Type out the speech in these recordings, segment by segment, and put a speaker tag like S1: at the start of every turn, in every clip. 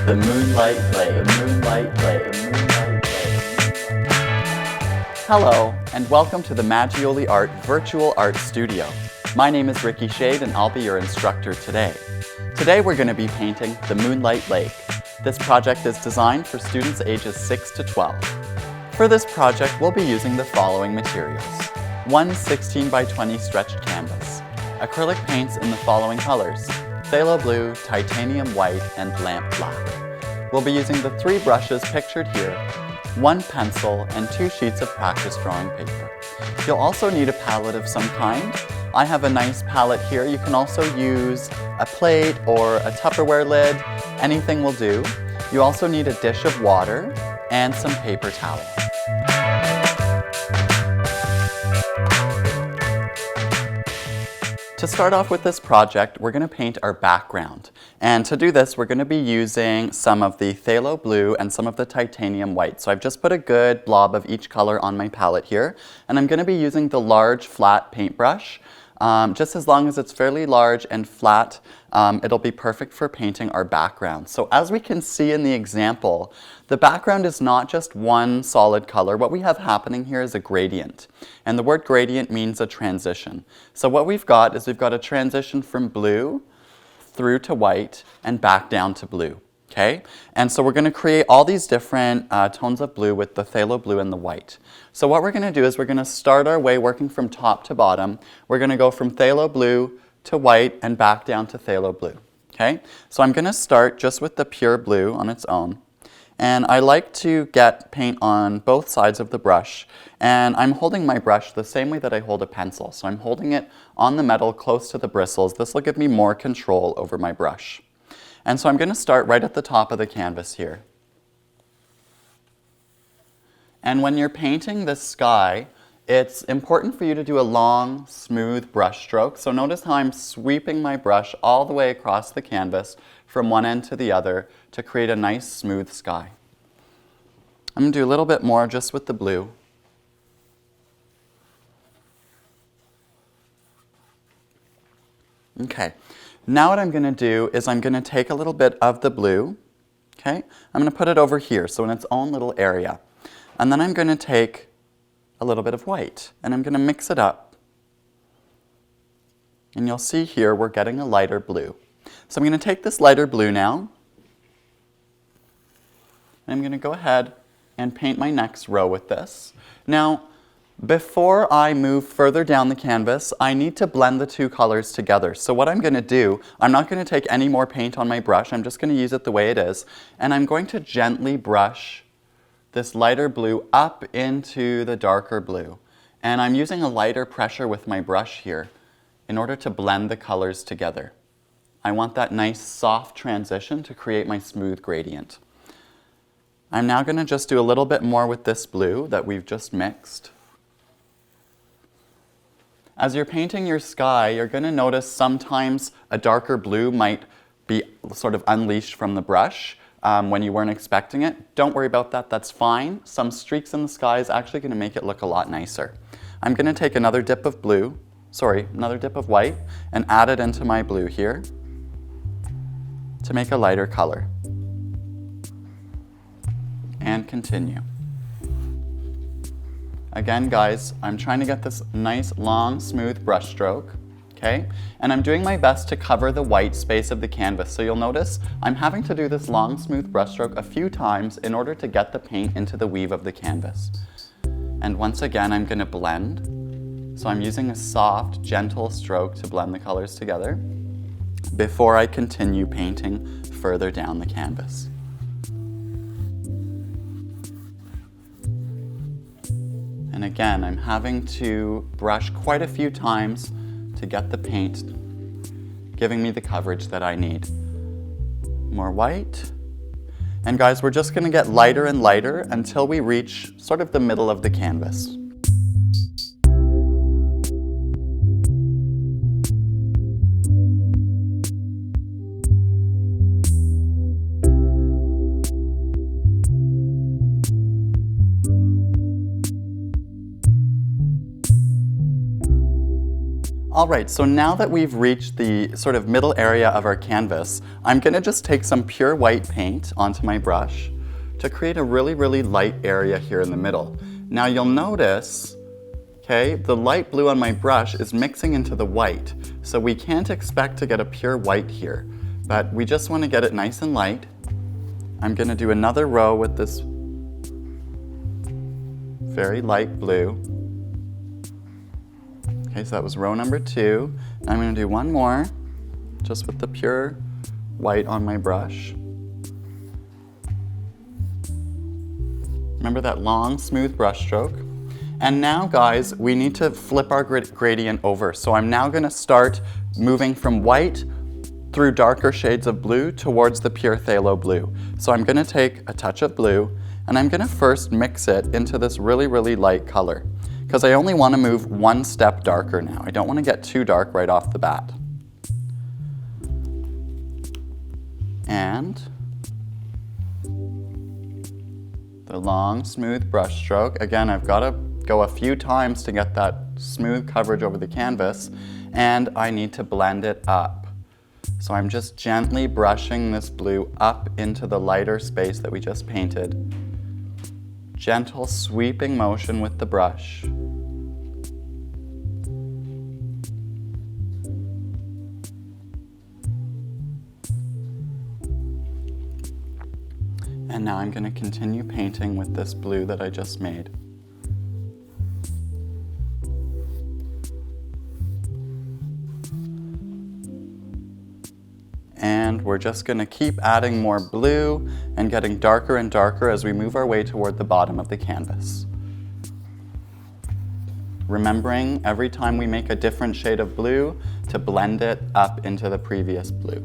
S1: the moonlight play, the moonlight play, the moonlight play. Hello, and welcome to the Maggiolly Art Virtual Art Studio. My name is Ricky Shade, and I'll be your instructor today. Today we're going to be painting the Moonlight Lake. This project is designed for students ages 6 to 12. For this project, we'll be using the following materials. One 16 by 20 stretched canvas, acrylic paints in the following colors, phthalo blue, titanium white, and lamp black. We'll be using the 3 brushes pictured here, 1 pencil, and 2 sheets of practice drawing paper. You'll also need a palette of some kind. I have a nice palette here. You can also use a plate or a Tupperware lid. Anything will do. You also need a dish of water and some paper towel. To start off with this project, we're going to paint our background. And to do this, we're going to be using some of the phthalo blue and some of the titanium white. So I've just put a good blob of each color on my palette here. And I'm going to be using the large flat paintbrush. Just as long as it's fairly large and flat, it'll be perfect for painting our background. So as we can see in the example, the background is not just one solid color. What we have happening here is a gradient. And the word gradient means a transition. So what we've got is we've got a transition from blue through to white and back down to blue. Okay? And so we're going to create all these different tones of blue with the phthalo blue and the white. So what we're going to do is we're going to start our way working from top to bottom. We're going to go from phthalo blue to white and back down to phthalo blue. Okay? So I'm going to start just with the pure blue on its own. And I like to get paint on both sides of the brush. And I'm holding my brush the same way that I hold a pencil. So I'm holding it on the metal close to the bristles. This will give me more control over my brush. And so I'm going to start right at the top of the canvas here. And when you're painting the sky, it's important for you to do a long, smooth brush stroke. So notice how I'm sweeping my brush all the way across the canvas from one end to the other to create a nice, smooth sky. I'm going to do a little bit more just with the blue. Okay. Now what I'm going to do is I'm going to take a little bit of the blue, okay? I'm going to put it over here, so in its own little area. And then I'm going to take a little bit of white, and I'm going to mix it up. And you'll see here we're getting a lighter blue. So I'm going to take this lighter blue now, and I'm going to go ahead and paint my next row with this. Now, before I move further down the canvas, I need to blend the 2 colors together. So what I'm going to do, I'm not going to take any more paint on my brush. I'm just going to use it the way it is. And I'm going to gently brush this lighter blue up into the darker blue. And I'm using a lighter pressure with my brush here in order to blend the colors together. I want that nice soft transition to create my smooth gradient. I'm now going to just do a little bit more with this blue that we've just mixed. As you're painting your sky, you're going to notice sometimes a darker blue might be sort of unleashed from the brush when you weren't expecting it. Don't worry about that, that's fine. Some streaks in the sky is actually going to make it look a lot nicer. I'm going to take another dip of white, and add it into my blue here to make a lighter color. And continue. Again, guys, I'm trying to get this nice, long, smooth brush stroke, okay? And I'm doing my best to cover the white space of the canvas. So you'll notice I'm having to do this long, smooth brush stroke a few times in order to get the paint into the weave of the canvas. And once again, I'm going to blend. So I'm using a soft, gentle stroke to blend the colors together before I continue painting further down the canvas. And again, I'm having to brush quite a few times to get the paint giving me the coverage that I need. More white. And guys, we're just going to get lighter and lighter until we reach sort of the middle of the canvas. Alright, so now that we've reached the sort of middle area of our canvas, I'm going to just take some pure white paint onto my brush to create a really, really light area here in the middle. Now you'll notice, okay, the light blue on my brush is mixing into the white, so we can't expect to get a pure white here, but we just want to get it nice and light. I'm going to do another row with this very light blue. Okay, so that was row number 2. Now I'm going to do one more, just with the pure white on my brush. Remember that long, smooth brush stroke. And now, guys, we need to flip our gradient over. So I'm now going to start moving from white through darker shades of blue towards the pure phthalo blue. So I'm going to take a touch of blue, and I'm going to first mix it into this really, really light color, because I only want to move one step darker now. I don't want to get too dark right off the bat. And the long, smooth brush stroke. Again, I've got to go a few times to get that smooth coverage over the canvas, and I need to blend it up. So I'm just gently brushing this blue up into the lighter space that we just painted. Gentle sweeping motion with the brush. And now I'm going to continue painting with this blue that I just made. And we're just going to keep adding more blue and getting darker and darker as we move our way toward the bottom of the canvas. Remembering every time we make a different shade of blue to blend it up into the previous blue.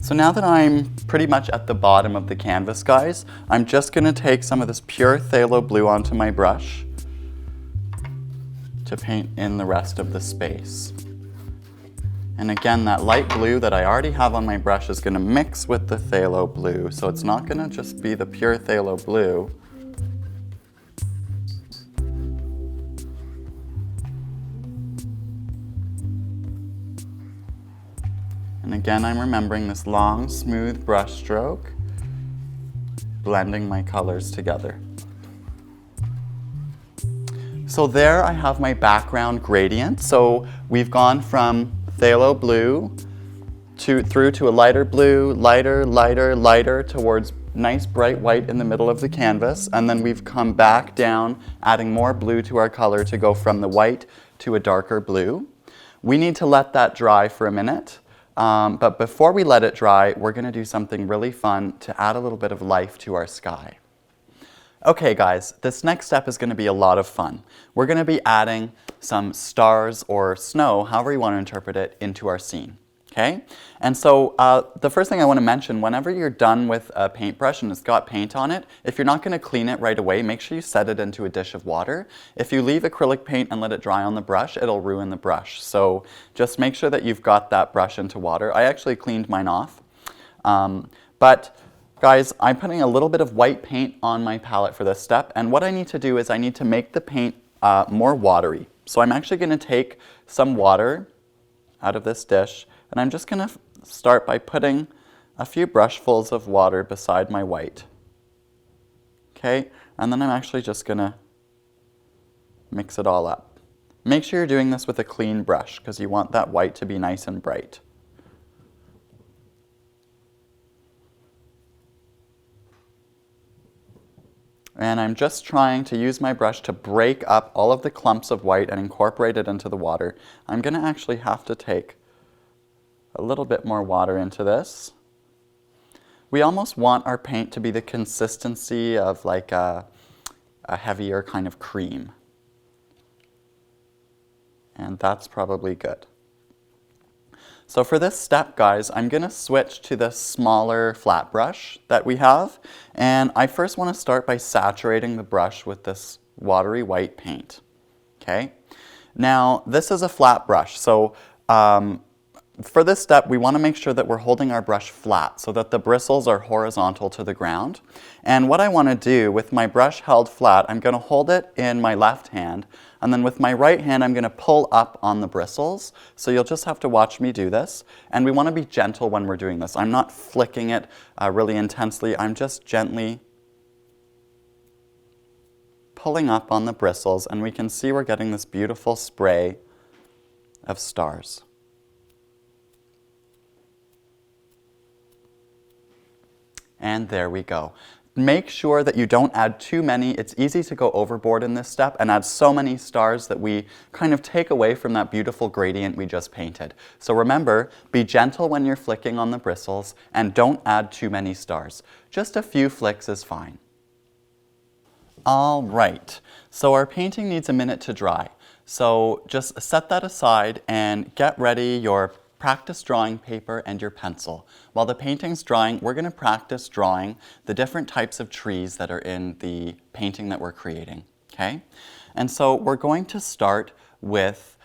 S1: So now that I'm pretty much at the bottom of the canvas, guys, I'm just going to take some of this pure phthalo blue onto my brush to paint in the rest of the space. And again, that light blue that I already have on my brush is going to mix with the phthalo blue, so it's not going to just be the pure phthalo blue. And again, I'm remembering this long, smooth brush stroke, blending my colors together. So there I have my background gradient. So we've gone from phthalo blue through to a lighter blue, lighter, lighter, lighter, towards nice bright white in the middle of the canvas. And then we've come back down, adding more blue to our color to go from the white to a darker blue. We need to let that dry for a minute. But before we let it dry, we're going to do something really fun to add a little bit of life to our sky. Okay guys, this next step is going to be a lot of fun. We're going to be adding some stars or snow, however you want to interpret it, into our scene. Okay? And so the first thing I want to mention, whenever you're done with a paintbrush and it's got paint on it, if you're not going to clean it right away, make sure you set it into a dish of water. If you leave acrylic paint and let it dry on the brush, it'll ruin the brush. So just make sure that you've got that brush into water. I actually cleaned mine off. But guys, I'm putting a little bit of white paint on my palette for this step, and what I need to do is I need to make the paint more watery. So I'm actually going to take some water out of this dish, and I'm just going to start by putting a few brushfuls of water beside my white. Okay, and then I'm actually just going to mix it all up. Make sure you're doing this with a clean brush because you want that white to be nice and bright. And I'm just trying to use my brush to break up all of the clumps of white and incorporate it into the water. I'm going to actually have to take a little bit more water into this. We almost want our paint to be the consistency of like a heavier kind of cream. And that's probably good. So for this step, guys, I'm going to switch to the smaller flat brush that we have. And I first want to start by saturating the brush with this watery white paint. Okay. Now, this is a flat brush. So for this step, we want to make sure that we're holding our brush flat so that the bristles are horizontal to the ground. And what I want to do with my brush held flat, I'm going to hold it in my left hand, and then with my right hand, I'm going to pull up on the bristles. So you'll just have to watch me do this. And we want to be gentle when we're doing this. I'm not flicking it really intensely. I'm just gently pulling up on the bristles, and we can see we're getting this beautiful spray of stars. And there we go. Make sure that you don't add too many. It's easy to go overboard in this step and add so many stars that we kind of take away from that beautiful gradient we just painted. So remember, be gentle when you're flicking on the bristles and don't add too many stars. Just a few flicks is fine. All right, so our painting needs a minute to dry. So just set that aside and get ready your practice drawing paper and your pencil. While the painting's drying, we're going to practice drawing the different types of trees that are in the painting that we're creating, okay? And so we're going to start with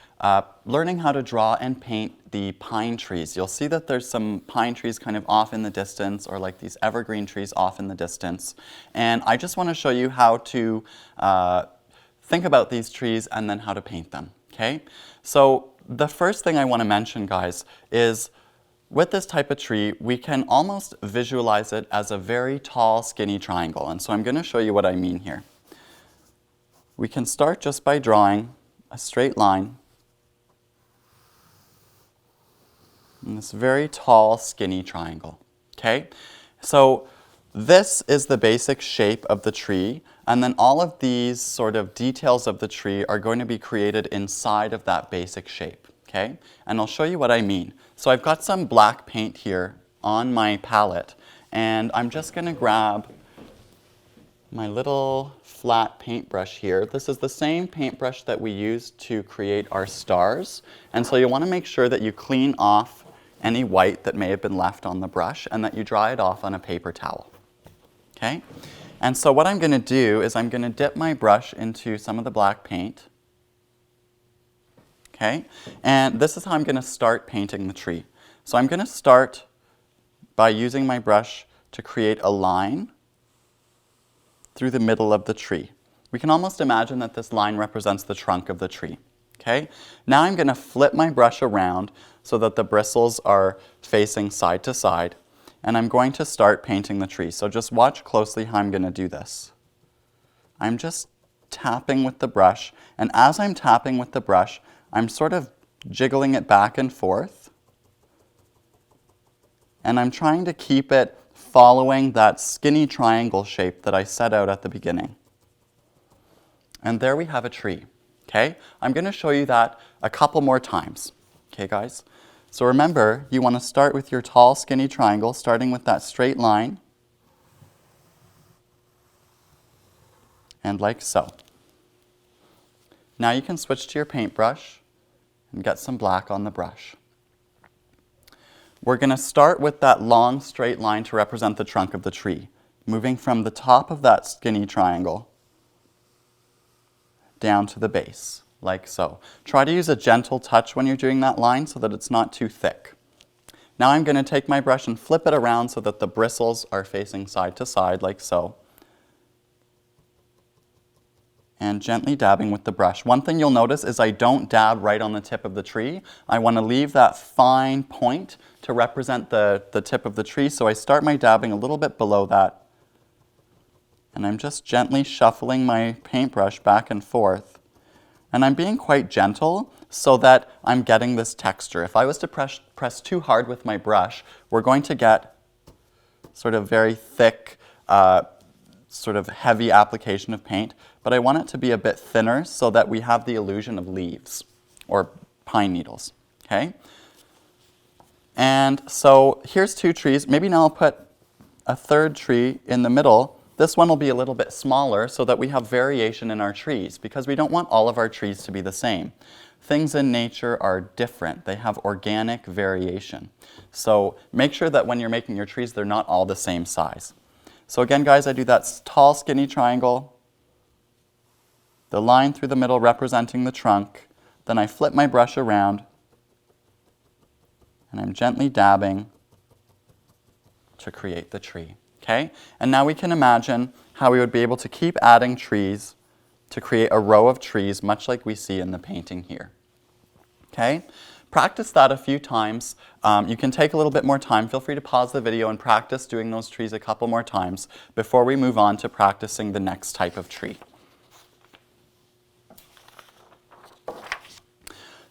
S1: learning how to draw and paint the pine trees. You'll see that there's some pine trees kind of off in the distance, or like these evergreen trees off in the distance. And I just want to show you how to think about these trees and then how to paint them, okay? So the first thing I want to mention, guys, is with this type of tree, we can almost visualize it as a very tall, skinny triangle. And so I'm going to show you what I mean here. We can start just by drawing a straight line in this very tall, skinny triangle. Okay? So this is the basic shape of the tree, and then all of these sort of details of the tree are going to be created inside of that basic shape. Okay? And I'll show you what I mean. So I've got some black paint here on my palette, and I'm just going to grab my little flat paintbrush here. This is the same paintbrush that we used to create our stars, and so you want to make sure that you clean off any white that may have been left on the brush and that you dry it off on a paper towel. Okay? And so what I'm going to do is I'm going to dip my brush into some of the black paint. Okay? And this is how I'm going to start painting the tree. So I'm going to start by using my brush to create a line through the middle of the tree. We can almost imagine that this line represents the trunk of the tree. Okay? Now I'm going to flip my brush around so that the bristles are facing side to side, and I'm going to start painting the tree. So just watch closely how I'm going to do this. I'm just tapping with the brush, and as I'm tapping with the brush, I'm sort of jiggling it back and forth, and I'm trying to keep it following that skinny triangle shape that I set out at the beginning. And there we have a tree. Okay? I'm going to show you that a couple more times. Okay, guys? So remember, you want to start with your tall, skinny triangle, starting with that straight line. And like so. Now you can switch to your paintbrush and get some black on the brush. We're going to start with that long, straight line to represent the trunk of the tree, moving from the top of that skinny triangle down to the base, like so. Try to use a gentle touch when you're doing that line so that it's not too thick. Now I'm going to take my brush and flip it around so that the bristles are facing side to side, like so. And gently dabbing with the brush. One thing you'll notice is I don't dab right on the tip of the tree. I want to leave that fine point to represent the tip of the tree, so I start my dabbing a little bit below that. And I'm just gently shuffling my paintbrush back and forth. And I'm being quite gentle so that I'm getting this texture. If I was to press too hard with my brush, we're going to get sort of very thick, sort of heavy application of paint. But I want it to be a bit thinner so that we have the illusion of leaves or pine needles. Okay? And so here's two trees. Maybe now I'll put a third tree in the middle. This one will be a little bit smaller so that we have variation in our trees, because we don't want all of our trees to be the same. things in nature are different. They have organic variation. So make sure that when you're making your trees, they're not all the same size. So again, guys, I do that tall, skinny triangle, the line through the middle representing the trunk. Then I flip my brush around, and I'm gently dabbing to create the tree. Okay? And now we can imagine how we would be able to keep adding trees to create a row of trees, much like we see in the painting here. Okay? Practice that a few times. You can take a little bit more time. Feel free to pause the video and practice doing those trees a couple more times before we move on to practicing the next type of tree.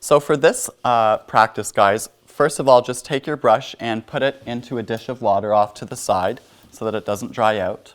S1: So for this practice, guys, first of all, just take your brush and put it into a dish of water off to the side so that it doesn't dry out.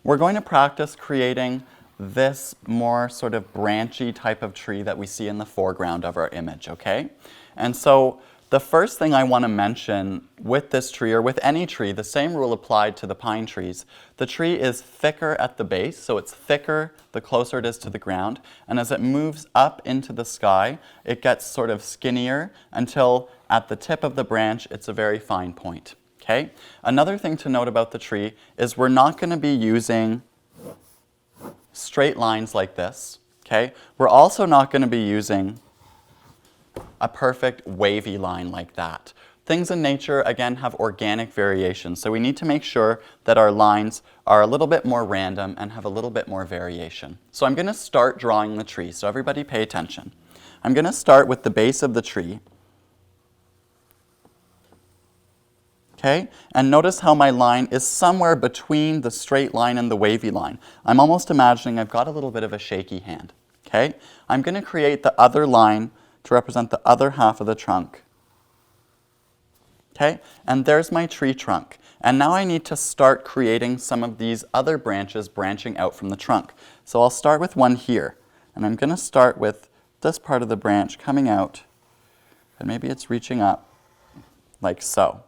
S1: We're going to practice creating this more sort of branchy type of tree that we see in the foreground of our image, okay? And so the first thing I want to mention with this tree, or with any tree, the same rule applied to the pine trees. The tree is thicker at the base, so it's thicker the closer it is to the ground, and as it moves up into the sky, it gets sort of skinnier until at the tip of the branch, it's a very fine point, okay? Another thing to note about the tree is we're not going to be using straight lines like this, okay? We're also not going to be using a perfect wavy line like that. Things in nature, again, have organic variation, so we need to make sure that our lines are a little bit more random and have a little bit more variation. So I'm going to start drawing the tree, so everybody pay attention. I'm going to start with the base of the tree. Okay, and notice how my line is somewhere between the straight line and the wavy line. I'm almost imagining I've got a little bit of a shaky hand. Okay, I'm going to create the other line to represent the other half of the trunk. Okay, and there's my tree trunk. And now I need to start creating some of these other branches branching out from the trunk. So I'll start with one here, and I'm going to start with this part of the branch coming out, and maybe it's reaching up like so.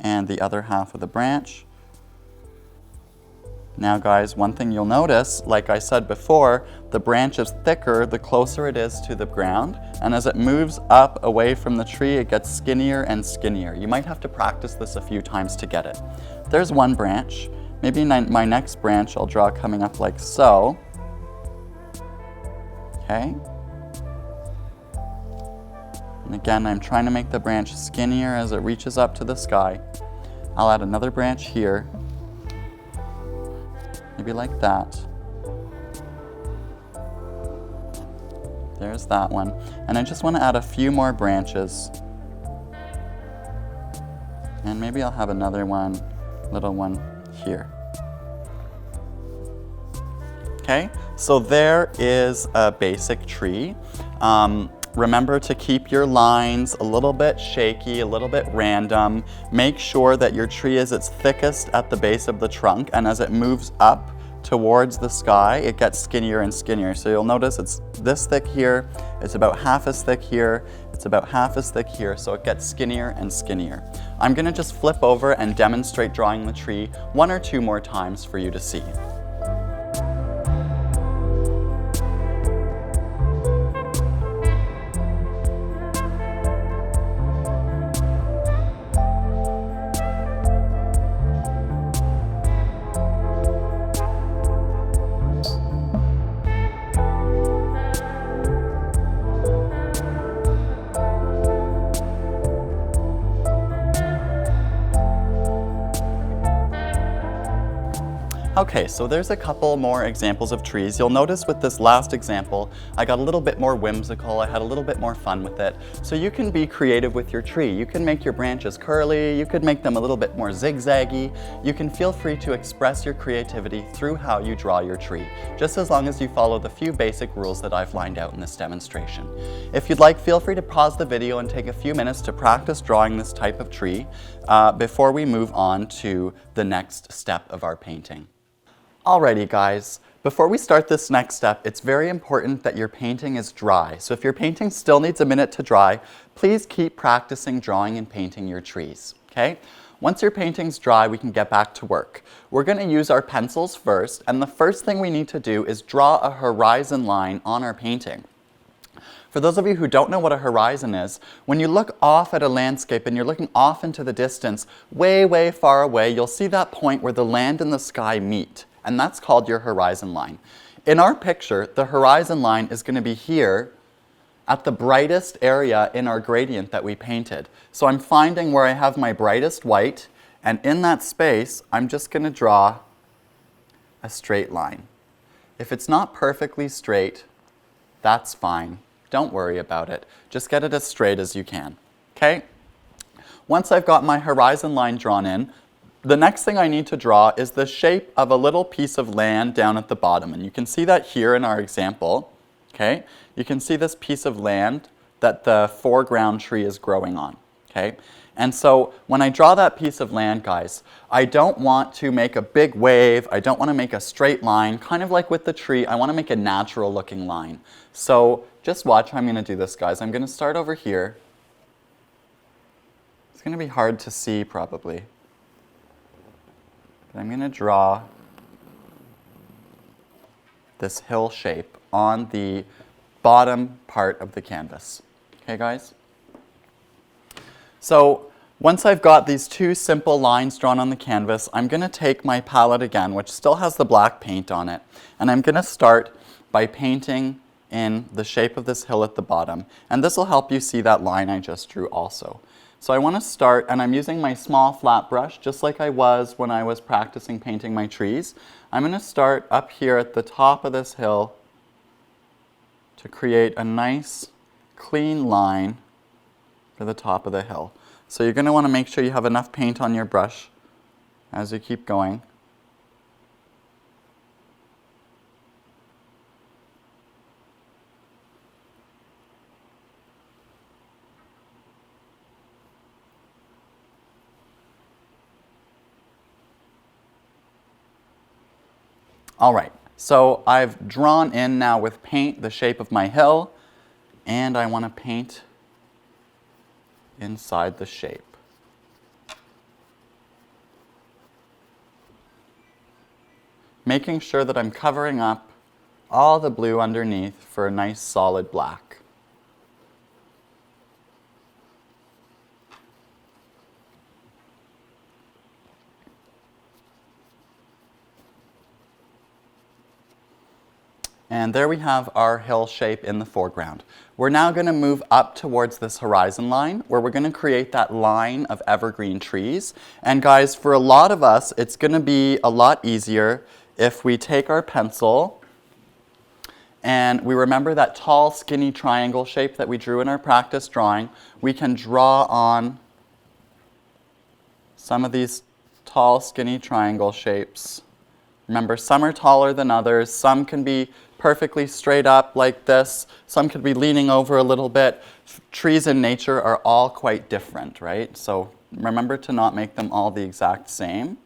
S1: And the other half of the branch. Now guys, one thing you'll notice, like I said before, the branch is thicker the closer it is to the ground, and as it moves up away from the tree, it gets skinnier and skinnier. You might have to practice this a few times to get it. There's one branch. Maybe my next branch I'll draw coming up like so. Okay. And again, I'm trying to make the branch skinnier as it reaches up to the sky. I'll add another branch here, maybe like that. There's that one. And I just want to add a few more branches. And maybe I'll have another one, little one here. Okay, so there is a basic tree. Remember to keep your lines a little bit shaky, a little bit random. Make sure that your tree is its thickest at the base of the trunk, and as it moves up towards the sky, it gets skinnier and skinnier. So you'll notice it's this thick here, it's about half as thick here, it's about half as thick here, so it gets skinnier and skinnier. I'm going to just flip over and demonstrate drawing the tree one or two more times for you to see. Okay, so there's a couple more examples of trees. You'll notice with this last example, I got a little bit more whimsical, I had a little bit more fun with it. So you can be creative with your tree. You can make your branches curly, you could make them a little bit more zigzaggy. You can feel free to express your creativity through how you draw your tree, just as long as you follow the few basic rules that I've lined out in this demonstration. If you'd like, feel free to pause the video and take a few minutes to practice drawing this type of tree before we move on to the next step of our painting. Alrighty guys, before we start this next step, it's very important that your painting is dry. So if your painting still needs a minute to dry, please keep practicing drawing and painting your trees, okay? Once your painting's dry, we can get back to work. We're going to use our pencils first, and the first thing we need to do is draw a horizon line on our painting. For those of you who don't know what a horizon is, when you look off at a landscape and you're looking off into the distance, way, way far away, you'll see that point where the land and the sky meet, and that's called your horizon line. In our picture, the horizon line is going to be here at the brightest area in our gradient that we painted. So I'm finding where I have my brightest white, and in that space, I'm just going to draw a straight line. If it's not perfectly straight, that's fine. Don't worry about it. Just get it as straight as you can, okay? Once I've got my horizon line drawn in, the next thing I need to draw is the shape of a little piece of land down at the bottom. And you can see that here in our example, okay? You can see this piece of land that the foreground tree is growing on, okay? And so when I draw that piece of land, guys, I don't want to make a big wave. I don't want to make a straight line. Kind of like with the tree, I want to make a natural looking line. So just watch how I'm going to do this, guys. I'm going to start over here. It's going to be hard to see probably. But I'm going to draw this hill shape on the bottom part of the canvas. Okay, guys? So once I've got these two simple lines drawn on the canvas, I'm going to take my palette again, which still has the black paint on it, and I'm going to start by painting in the shape of this hill at the bottom. And this will help you see that line I just drew also. So I want to start, and I'm using my small flat brush, just like I was when I was practicing painting my trees. I'm going to start up here at the top of this hill to create a nice, clean line for the top of the hill. So you're going to want to make sure you have enough paint on your brush as you keep going. All right, so I've drawn in now with paint the shape of my hill, and I want to paint inside the shape. Making sure that I'm covering up all the blue underneath for a nice solid black. And there we have our hill shape in the foreground. We're now going to move up towards this horizon line where we're going to create that line of evergreen trees. And guys, for a lot of us, it's going to be a lot easier if we take our pencil and we remember that tall, skinny triangle shape that we drew in our practice drawing. We can draw on some of these tall, skinny triangle shapes. Remember, some are taller than others. Some can be perfectly straight up like this. Some could be leaning over a little bit. Trees in nature are all quite different, right? So remember to not make them all the exact same.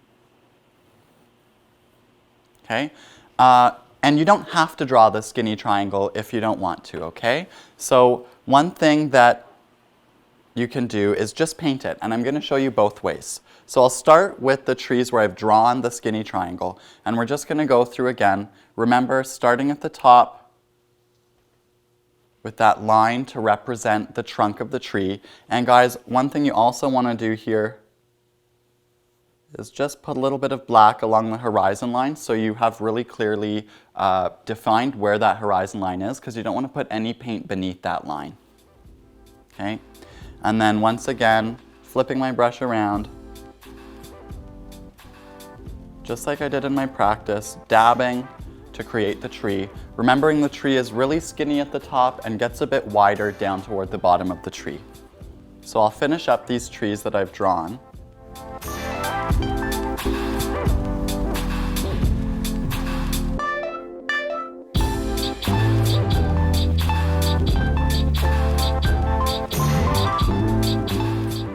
S1: Okay? And you don't have to draw the skinny triangle if you don't want to, okay? So one thing that you can do is just paint it, and I'm going to show you both ways. So I'll start with the trees where I've drawn the skinny triangle, and we're just going to go through again. Remember, starting at the top with that line to represent the trunk of the tree. And guys, one thing you also want to do here is just put a little bit of black along the horizon line so you have really clearly defined where that horizon line is, because you don't want to put any paint beneath that line. Okay? And then once again, flipping my brush around, just like I did in my practice, dabbing to create the tree, remembering the tree is really skinny at the top and gets a bit wider down toward the bottom of the tree. So I'll finish up these trees that I've drawn.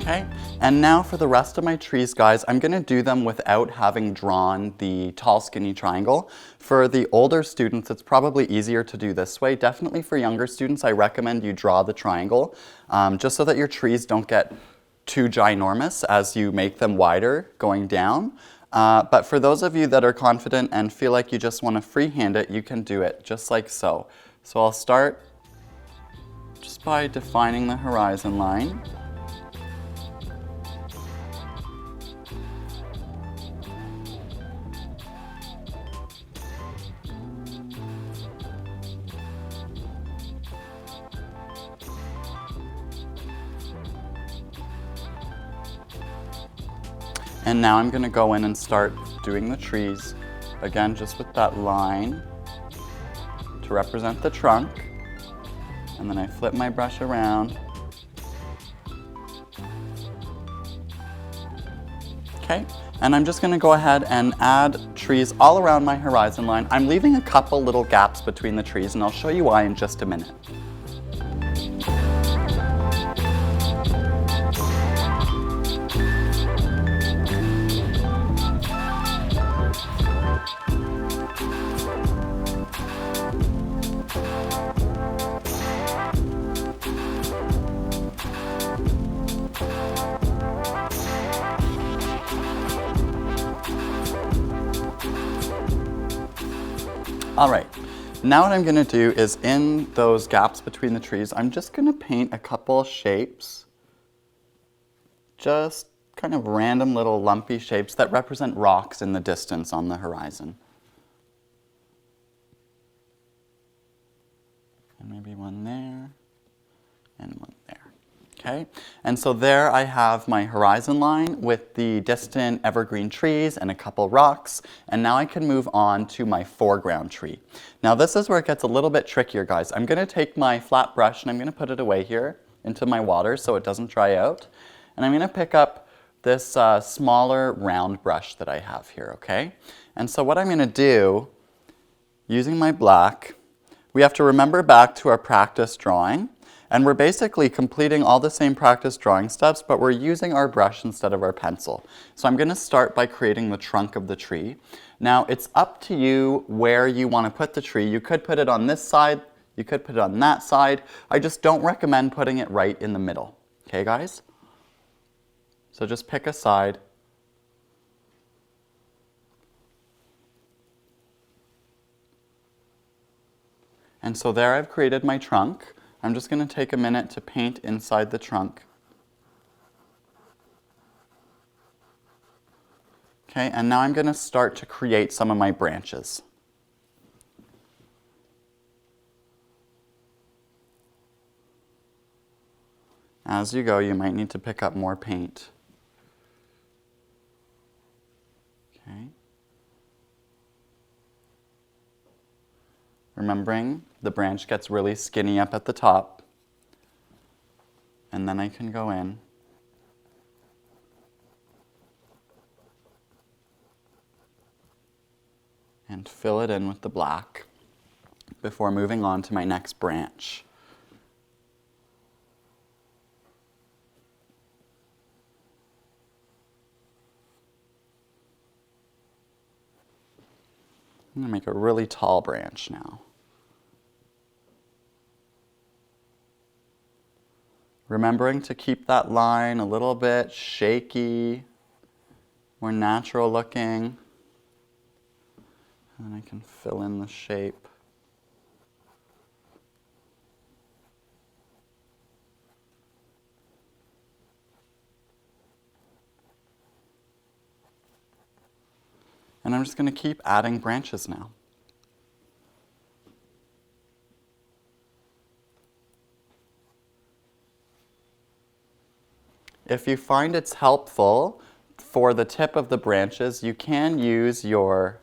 S1: Okay, and now for the rest of my trees, guys, I'm going to do them without having drawn the tall, skinny triangle. For the older students, it's probably easier to do this way. Definitely for younger students, I recommend you draw the triangle, just so that your trees don't get too ginormous as you make them wider going down. But for those of you that are confident and feel like you just want to freehand it, you can do it just like so. So I'll start just by defining the horizon line. And now I'm going to go in and start doing the trees, again just with that line to represent the trunk. And then I flip my brush around. Okay, and I'm just going to go ahead and add trees all around my horizon line. I'm leaving a couple little gaps between the trees, and I'll show you why in just a minute. All right, now what I'm gonna do is in those gaps between the trees, I'm just gonna paint a couple shapes, just kind of random little lumpy shapes that represent rocks in the distance on the horizon. And maybe one there, and one there. Okay, and so there I have my horizon line with the distant evergreen trees and a couple rocks, and now I can move on to my foreground tree. Now this is where it gets a little bit trickier, guys. I'm going to take my flat brush and I'm going to put it away here into my water so it doesn't dry out, and I'm going to pick up this smaller round brush that I have here, okay? And so what I'm going to do, using my black, we have to remember back to our practice drawing. And we're basically completing all the same practice drawing steps, but we're using our brush instead of our pencil. So I'm going to start by creating the trunk of the tree. Now it's up to you where you want to put the tree. You could put it on this side, you could put it on that side. I just don't recommend putting it right in the middle. Okay, guys? So just pick a side. And so there I've created my trunk. I'm just going to take a minute to paint inside the trunk. Okay, and now I'm going to start to create some of my branches. As you go, you might need to pick up more paint. Okay. Remembering, the branch gets really skinny up at the top, and then I can go in and fill it in with the black before moving on to my next branch. I'm going to make a really tall branch now. Remembering to keep that line a little bit shaky, more natural looking. And then I can fill in the shape. And I'm just going to keep adding branches now. If you find it's helpful for the tip of the branches, you can use your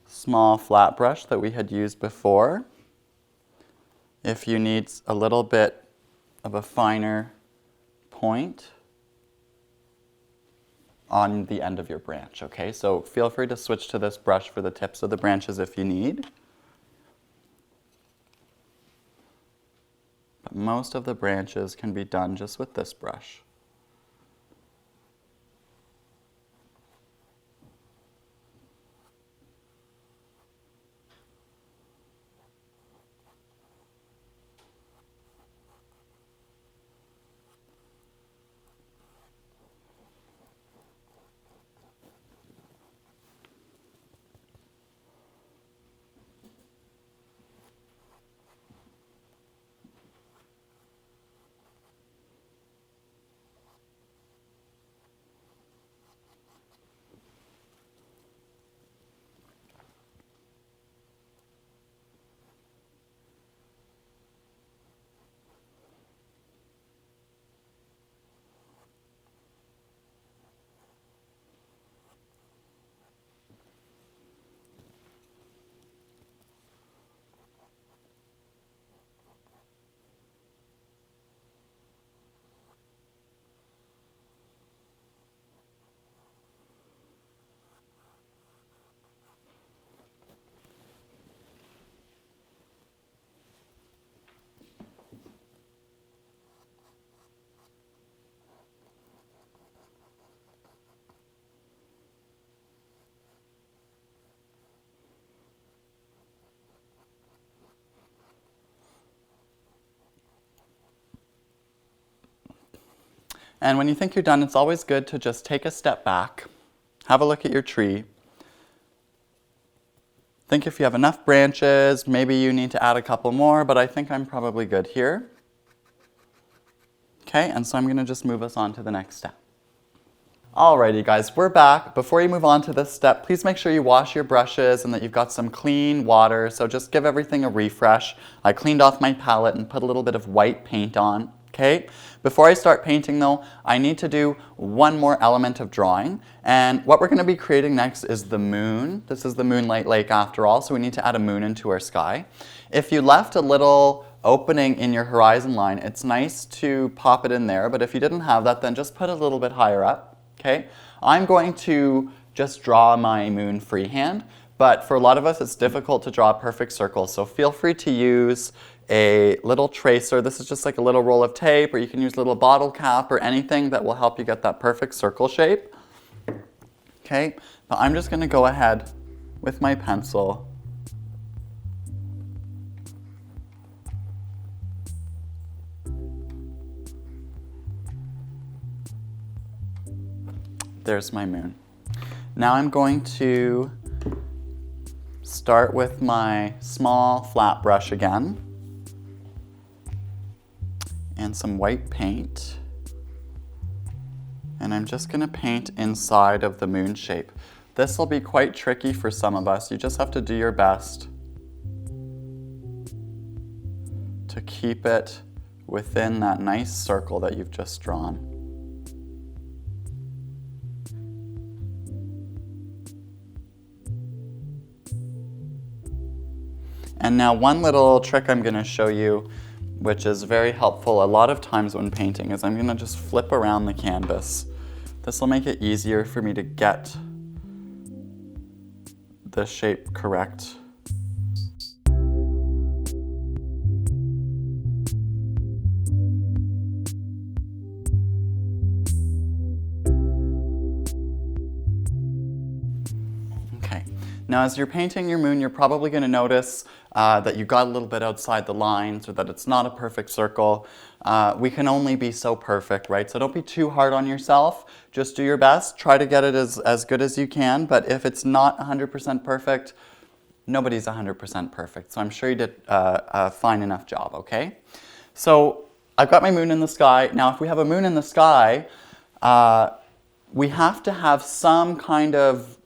S1: small flat brush that we had used before. If you need a little bit of a finer point on the end of your branch, okay? So feel free to switch to this brush for the tips of the branches if you need. But most of the branches can be done just with this brush. And when you think you're done, it's always good to just take a step back, have a look at your tree. Think if you have enough branches, maybe you need to add a couple more, but I think I'm probably good here. Okay, and so I'm going to just move us on to the next step. Alrighty guys, we're back. Before you move on to this step, please make sure you wash your brushes and that you've got some clean water, so just give everything a refresh. I cleaned off my palette and put a little bit of white paint on. Okay, before I start painting though, I need to do one more element of drawing, and what we're going to be creating next is the moon. This is the Moonlight Lake after all, so we need to add a moon into our sky. If you left a little opening in your horizon line, it's nice to pop it in there, but if you didn't have that, then just put it a little bit higher up. Okay, I'm going to just draw my moon freehand, but for a lot of us it's difficult to draw a perfect circle, so feel free to use a little tracer. This is just like a little roll of tape, or you can use a little bottle cap or anything that will help you get that perfect circle shape. Okay, but I'm just going to go ahead with my pencil there's my moon. Now I'm going to start with my small flat brush again and some white paint, and I'm just going to paint inside of the moon shape. This will be quite tricky for some of us. You just have to do your best to keep it within that nice circle that you've just drawn. And now one little trick I'm going to show you, which is very helpful a lot of times when painting, is I'm going to just flip around the canvas. This will make it easier for me to get the shape correct. Okay, now as you're painting your moon, you're probably going to notice that you got a little bit outside the lines, or that it's not a perfect circle. We can only be so perfect, right? So don't be too hard on yourself. Just do your best. Try to get it as good as you can. But if it's not 100% perfect, nobody's 100% perfect. So I'm sure you did a fine enough job, okay? So I've got my moon in the sky. Now, if we have a moon in the sky, we have to have some kind of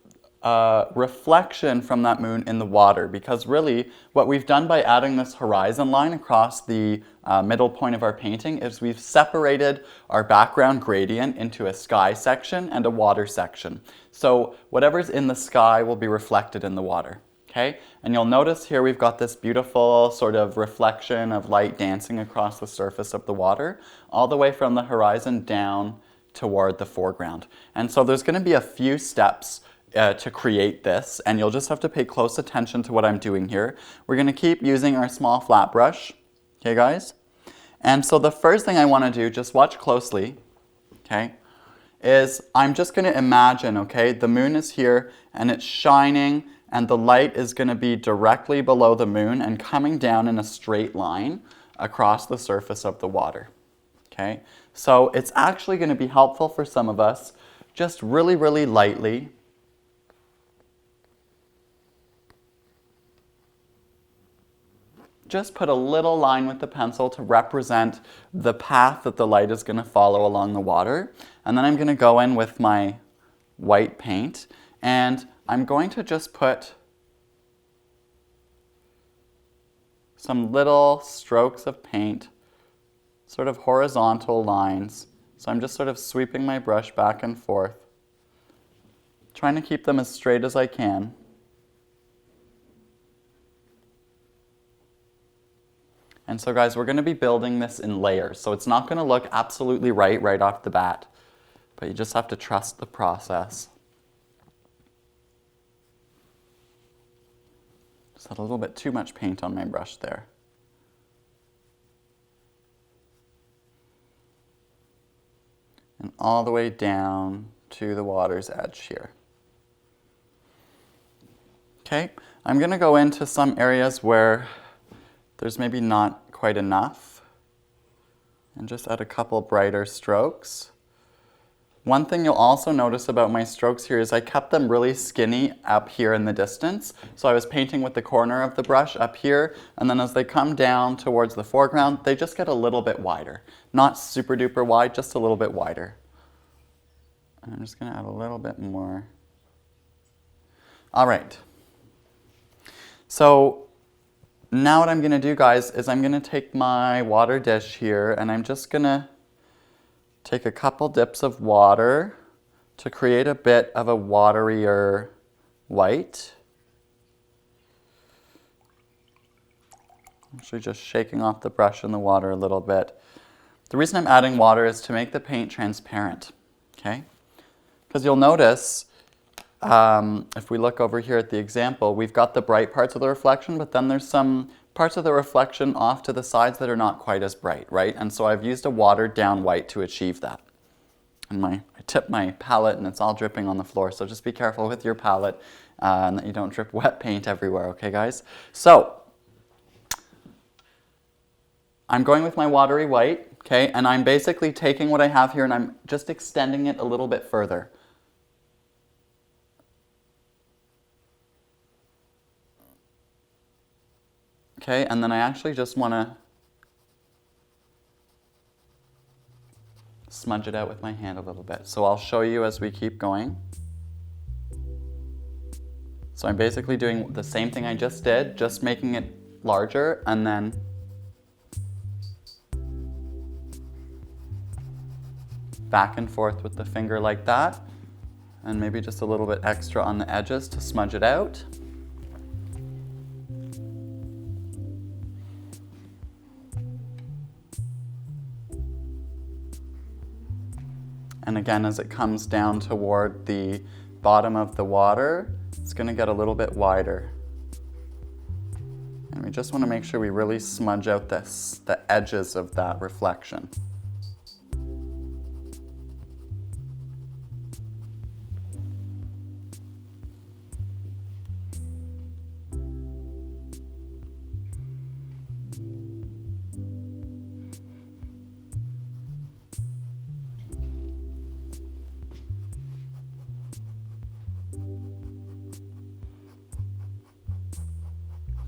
S1: reflection from that moon in the water, because really what we've done by adding this horizon line across the middle point of our painting is we've separated our background gradient into a sky section and a water section. So whatever's in the sky will be reflected in the water. Okay? And you'll notice here we've got this beautiful sort of reflection of light dancing across the surface of the water, all the way from the horizon down toward the foreground. And so there's going to be a few steps to create this, and you'll just have to pay close attention to what I'm doing here. We're going to keep using our small flat brush, okay guys? And so the first thing I want to do, just watch closely, okay, is I'm just going to imagine, okay, the moon is here and it's shining, and the light is going to be directly below the moon and coming down in a straight line across the surface of the water, okay? So it's actually going to be helpful for some of us, just really, really lightly, just put a little line with the pencil to represent the path that the light is going to follow along the water. And then I'm going to go in with my white paint, and I'm going to just put some little strokes of paint, sort of horizontal lines. So I'm just sort of sweeping my brush back and forth, trying to keep them as straight as I can. And so guys, we're going to be building this in layers, so it's not going to look absolutely right off the bat, but you just have to trust the process. Just had a little bit too much paint on my brush there. And all the way down to the water's edge here. Okay, I'm going to go into some areas where there's maybe not quite enough, and just add a couple brighter strokes. One thing you'll also notice about my strokes here is I kept them really skinny up here in the distance. So I was painting with the corner of the brush up here, and then as they come down towards the foreground, they just get a little bit wider. Not super duper wide, just a little bit wider. And I'm just going to add a little bit more. All right. So now what I'm going to do, guys, is I'm going to take my water dish here, and I'm just going to take a couple dips of water to create a bit of a waterier white. Actually just shaking off the brush in the water a little bit. The reason I'm adding water is to make the paint transparent, okay? Because you'll notice, if we look over here at the example, we've got the bright parts of the reflection, but then there's some parts of the reflection off to the sides that are not quite as bright, right? And so I've used a watered down white to achieve that. And I tipped my palette and it's all dripping on the floor, so just be careful with your palette and that you don't drip wet paint everywhere, okay guys? So, I'm going with my watery white, okay, and I'm basically taking what I have here and I'm just extending it a little bit further. Okay, and then I actually just want to smudge it out with my hand a little bit. So I'll show you as we keep going. So I'm basically doing the same thing I just did, just making it larger, and then back and forth with the finger like that, and maybe just a little bit extra on the edges to smudge it out. And again, as it comes down toward the bottom of the water, it's going to get a little bit wider. And we just want to make sure we really smudge out the edges of that reflection.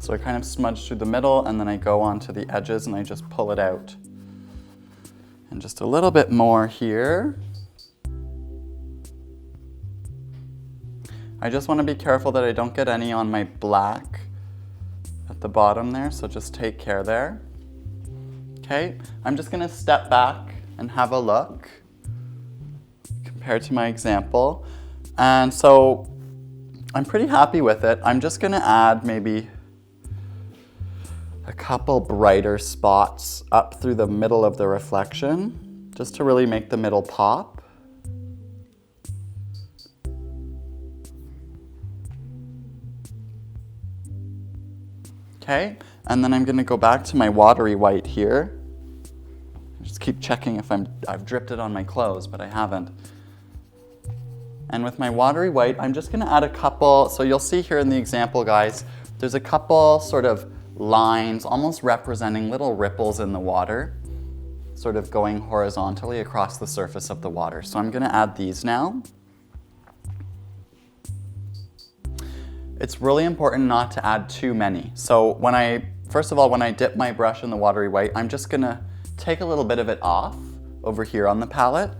S1: So I kind of smudge through the middle and then I go onto the edges and I just pull it out. And just a little bit more here. I just want to be careful that I don't get any on my black at the bottom there, so just take care there. Okay, I'm just going to step back and have a look compared to my example. And so I'm pretty happy with it. I'm just going to add maybe a couple brighter spots up through the middle of the reflection, just to really make the middle pop. Okay, and then I'm going to go back to my watery white here. Just keep checking if I've dripped it on my clothes, but I haven't. And with my watery white, I'm just going to add a couple, so you'll see here in the example, guys, there's a couple sort of lines, almost representing little ripples in the water, sort of going horizontally across the surface of the water. So I'm going to add these now. It's really important not to add too many. So first of all, when I dip my brush in the watery white, I'm just going to take a little bit of it off over here on the palette.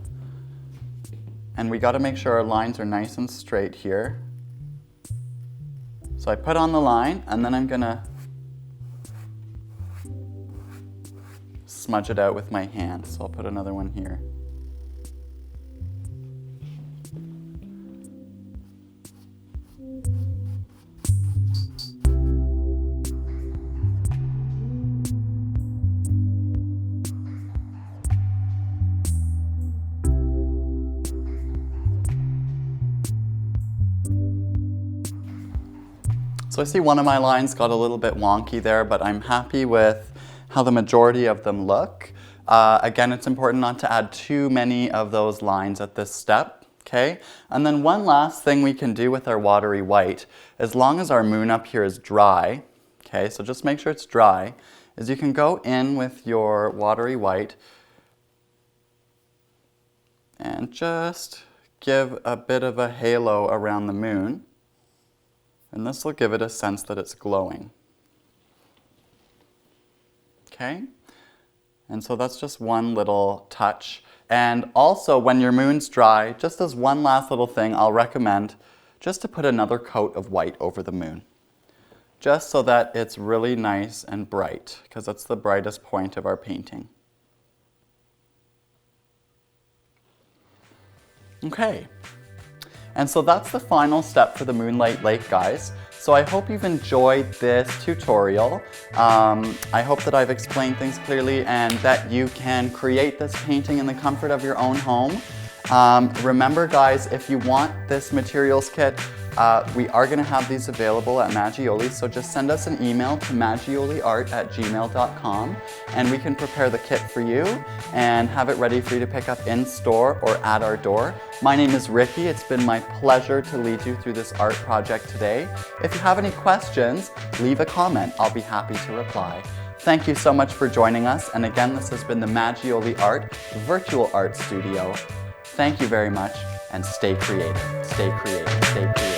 S1: And we got to make sure our lines are nice and straight here. So I put on the line and then I'm going to smudge it out with my hand. So I'll put another one here. So I see one of my lines got a little bit wonky there, but I'm happy with how the majority of them look. Again, it's important not to add too many of those lines at this step, okay? And then one last thing we can do with our watery white, as long as our moon up here is dry, okay, so just make sure it's dry, is you can go in with your watery white and and just give a bit of a halo around the moon. And this will give it a sense that it's glowing. Okay? And so that's just one little touch. And also, when your moon's dry, just as one last little thing, I'll recommend just to put another coat of white over the moon. Just so that it's really nice and bright, because that's the brightest point of our painting. Okay. And so that's the final step for the Moonlight Lake, guys. So I hope you've enjoyed this tutorial. I hope that I've explained things clearly and that you can create this painting in the comfort of your own home. Remember, guys, if you want this materials kit, we are going to have these available at Maggiolly, so just send us an email to maggiollyart@gmail.com and we can prepare the kit for you and have it ready for you to pick up in store or at our door. My name is Ricky. It's been my pleasure to lead you through this art project today. If you have any questions, leave a comment. I'll be happy to reply. Thank you so much for joining us, and again, this has been the Maggiolly Art Virtual Art Studio. Thank you very much, and stay creative, stay creative, stay creative.